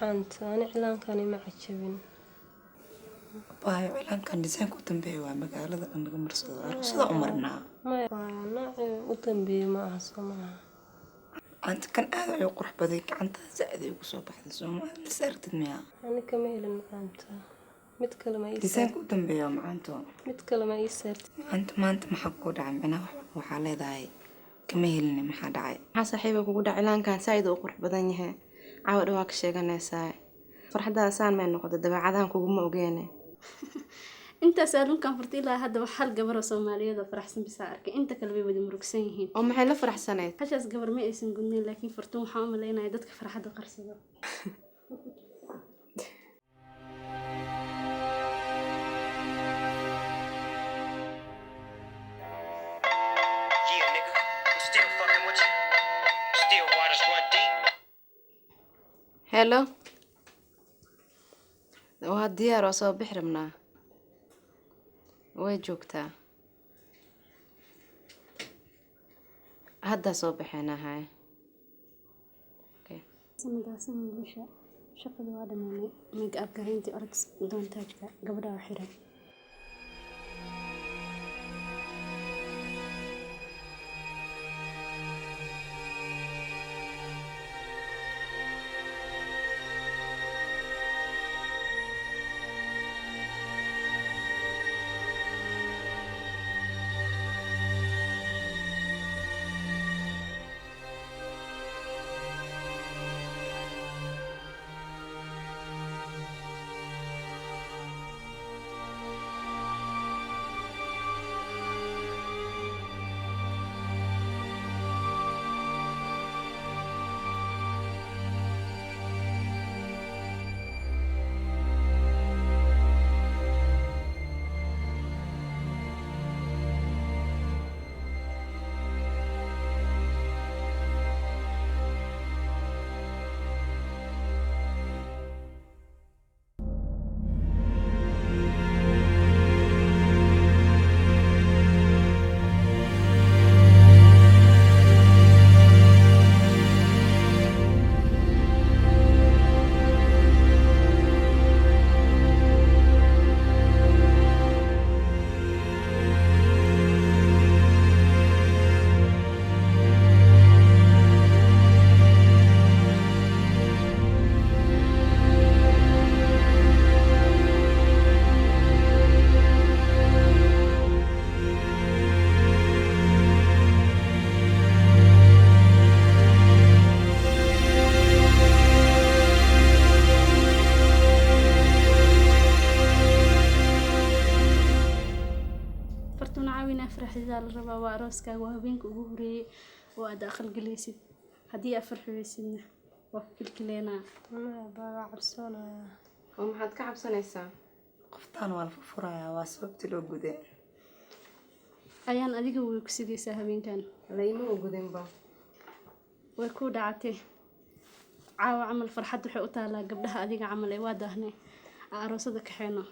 أنت أنا إعلان كان معجبين باي إعلان كان ديزاين كنتم بيه ومقالة أنا مرسول صدا عمرنا ما أنا وتنبيه معها سماها أنت كان هذا يقرح بديك أنت زائد يقصو بحد سوما سرت المياه أنا كميل أنت متكلمة ديزاين كنتم بيه مع أنتو متكلمة يسرت أنت ما أنت محقود عمنا وحالي داي كميلني محا داعي maxaa saaxiiba kugu dhac ilaankan saaid u qurux badan yahay caawa dhawaa ka sheeganaysaa farxadaada saan may noqotay dabeecadahan kuguma ogeene intaas adunkan farti ilaa hadda wax hal gabar oo Soomaaliyeed oo faraxsan bisa arkay inta kale way wada murugsan yihiin oo maxay la faraxsaneyd hashaas gabar ma aysan gudnayn laakiin fartuun waxa u maleynaya dadka farxadda qarsado hello waa diyaar oo soo bixi rabnaa way joogtaa hadda soo baxeenahay sanadaas wiilasha shaqada waa dhamaanay make up gareyntii orx doontaajka gabadha waa xiran فرحة الربا وعروسك وهبينك وهوري وأدخل جليسي هدي أفرح بيسنا وكل كلنا أنا بقى عرسانة وما حد كعب سنة قفطان والفرايا واسببت له جودين أيان أديك ويكسدي سهبين كان ليما وجودين با ويكون دعته عاو عمل فرحة حقتها لا قبلها أديك عمل إيواده هنا عروسك حينا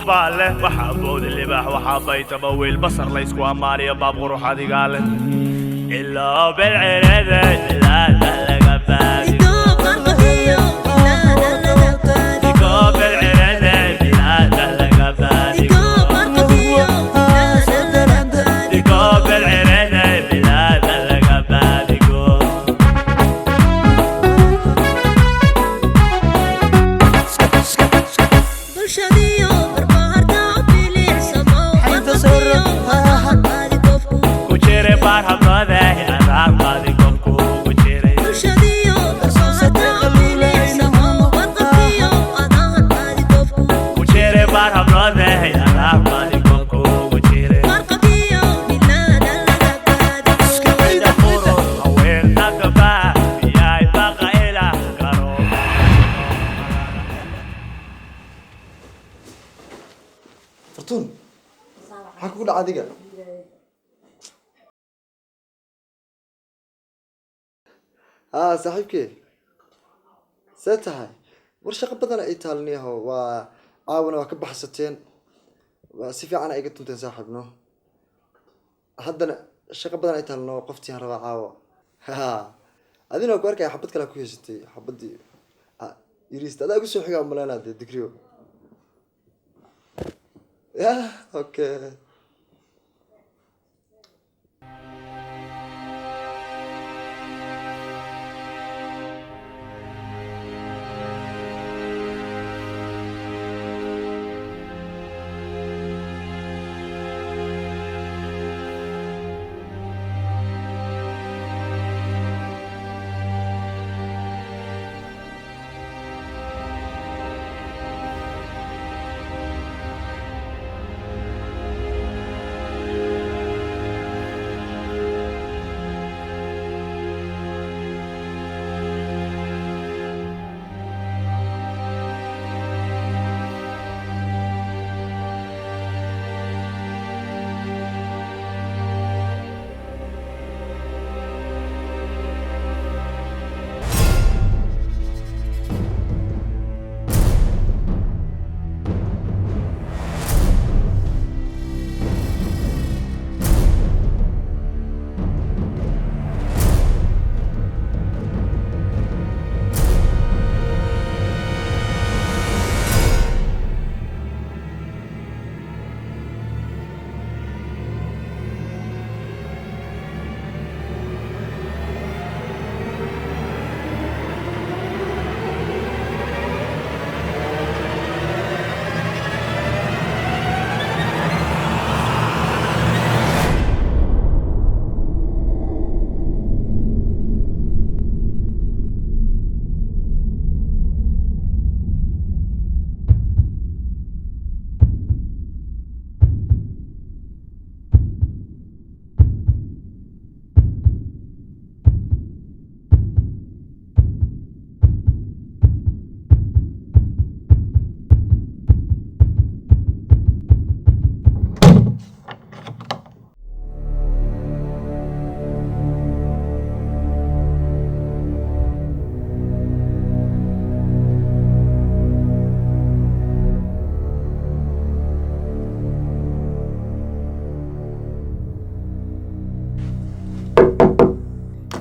وحباله وحبود اللباح وحبيت ابوي البصر ليسكو امالي باب غروح هذه قال الا بالعريضه لا تلقى بالي Marhaba, adiga saaxiibkey see tahay war shaqo badan ay taalniyaho waa caawana waa ka baxsateen si fiican ay iga tunteen saaxiibno haddana shaqo badan ay taalno qoftiaan rabaa caawo adina ku arkaya xabad kale ku heysatay xabadii yiriista adaa igu soo xigaa umaleynaa dee digriyo okay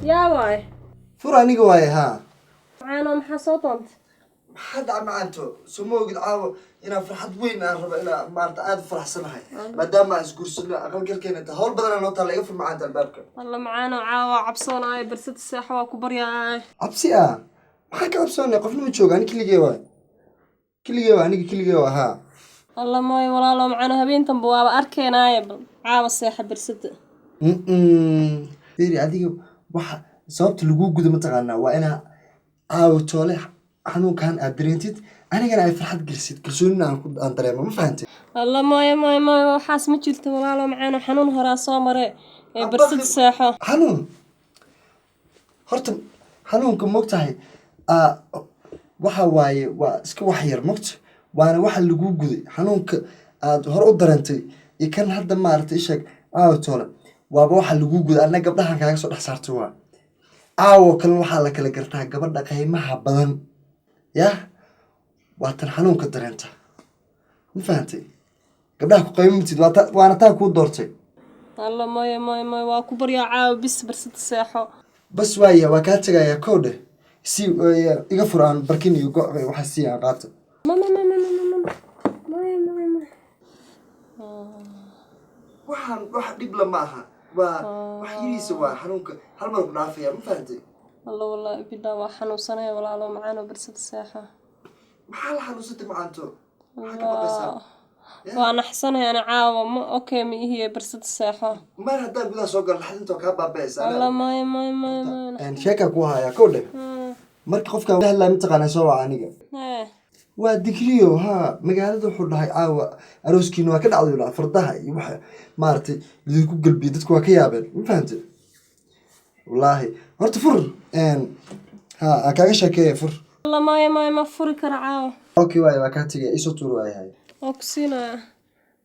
يا واي fur aniga waaye haa معانا محصوط أنت maxaa dhaca macaanto soo ma ogid caawo inaan farxad weyn aan rabo inaa maarata aada u faraxsanahay maadaama aan isguursano aqalgalkeena ta hawl badanaa noo taalla iga fur macaanta albaabka والله معانا عاوة عبصونا هاي برسة الساحة وكبريا cabsi ah maxaa ka cabsoonay qofna ma jooga ani keligee waay aniga keligee waa haa والله ماي ولا لو معانا هبين تنبوابا أركينا يبل عاوة الساحة برسة fiiri adiga waxa sababta lagu gudo mataqaanaa waa inaa caawo toole xanuunkan aad dareentid anigana ay farxad gelisid kalsoonina aan dareemo ma fahantay والله ماي وحاس مجلت ولا لو معانا حنون هرا صامرة برسة الساحة xanuun horta xanuunka mogtahay waxa waaye waa iska wax yar mogta waana waxa lagu guday xanuunka aad hore u dareentay iyo kan hadda maaragtay isheeg caawo toole waaba waxa lagu guday anna gabdhahan kaaga soo dhex saartay waa caawo kale waxaa la kala gartaa gabadha qiimaha badan yah waa tan xanuunka dareenta ma fahantay gabdhaha ku qiimamitid waana taa kuu doortay والله ماي وكبريا عاوة بس برسة الساحة bas waaya waa kaa tegayaa kow dheh si iga fur aan barkin iyo go' waxa sii aan qaato ماي waxaan wax dhib la ma aha waa wax yiriisa waa xanuunka hal mar ku dhaafaya ma fahantay والله بدا وحنو سنة ولا لو معانا برسة الساحة maxaa la xanuunsatay macaanto maxaa ka baqaysaa وأنا حسنة أنا عاوة ما أوكي مي هي برسة الساحة mar haddaan gudaha soo galo laxdintoo kaa baabaaysa والله ماي sheekaa ku hayaa kow dheh marka qofkaan la hadlaa mataqaanaa soo waca aniga إيه waa digriyo haa magaalada wuxuu dhahay caawa arooskiina waa ka dhacday dhaha fardaha iyo waxa maaragtay lidinku galbiye dadku waa ka yaabeen ma fahantay wallaahi horta fur ها كاغا شاكي فر والله ما فرك رعاو اوكي واي waa kaa tagay isoo tuur waay hay أقسينا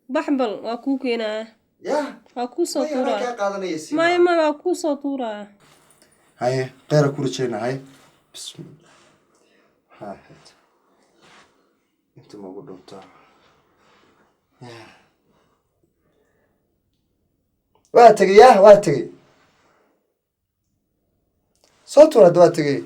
بحبل وأكوكينا يا waa kuusoo ما يراك tuuraya قادنا يسي maya maya waa kuusoo tuuraya هاي غير كورتشينا هاي بسم الله ها هات انت ما قلت واتقي يا واتقي صوت ولا دواتقي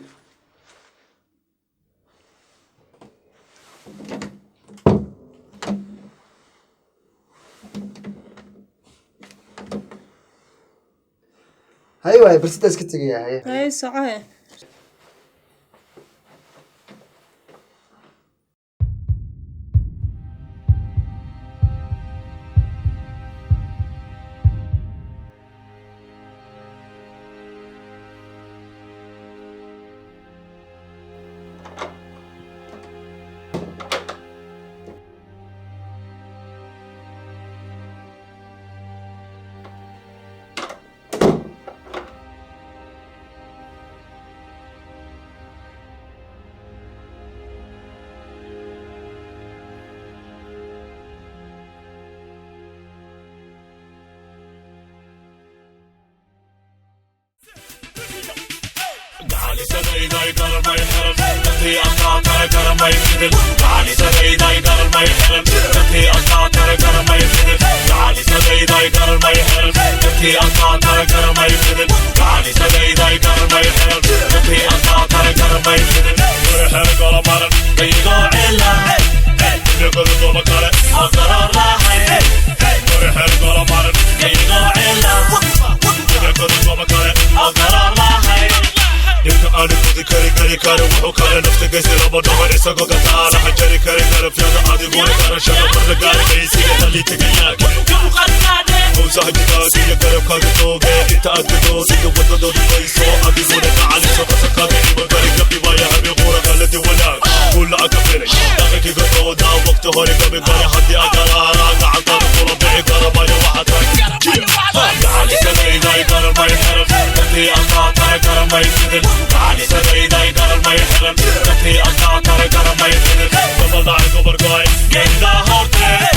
هاي بس انت اسكت يا هاي hay socohe علي سدي داي قرر ما يحرم تكي أصلا ترى قرر ما يفدل علي سدي داي قرر ما يحرم تكي أصلا ترى قرر ما يفدل علي سدي داي قرر ما يحرم تكي أصلا ترى قرر ما يفدل علي سدي داي قرر ما يحرم تكي أصلا ترى قرر ما يفدل ورحل قرر مرن بيقع إلا يقول دوما كاره أقرر راحي ورحل قرر مرن بيقع إلا يقول دوما كاره أقرر راحي يمكن أنا كنت كاري كاري وحكاري نفسي قيسي لما نوهر إساقو قطالة حجاري كاري في هذا عادي قولي كاري شغل مرة قاري بيسي قتالي تقياك موسى هجدادي يكاري وكاكي توغي انت أدقدو سيدو وددو بيسو عادي قولي تعالي سوقا سكاكي إما قاري قبي بايا هبي غورة قالتي ولاك كل أكفيني داخيكي قطو دا وقت هوري قبي قاري حدي أقرارا قاعد طارق قولو بيعي قارا بايا واحد تعالي سني داي قارا ما يحرم تكي أصلا ترى قارا ما يفدل علي سدي داي قرر ما يحرم تكي أصلا ترى قرر ما يفدل قبل داعي قبر قاي قيدا هورتي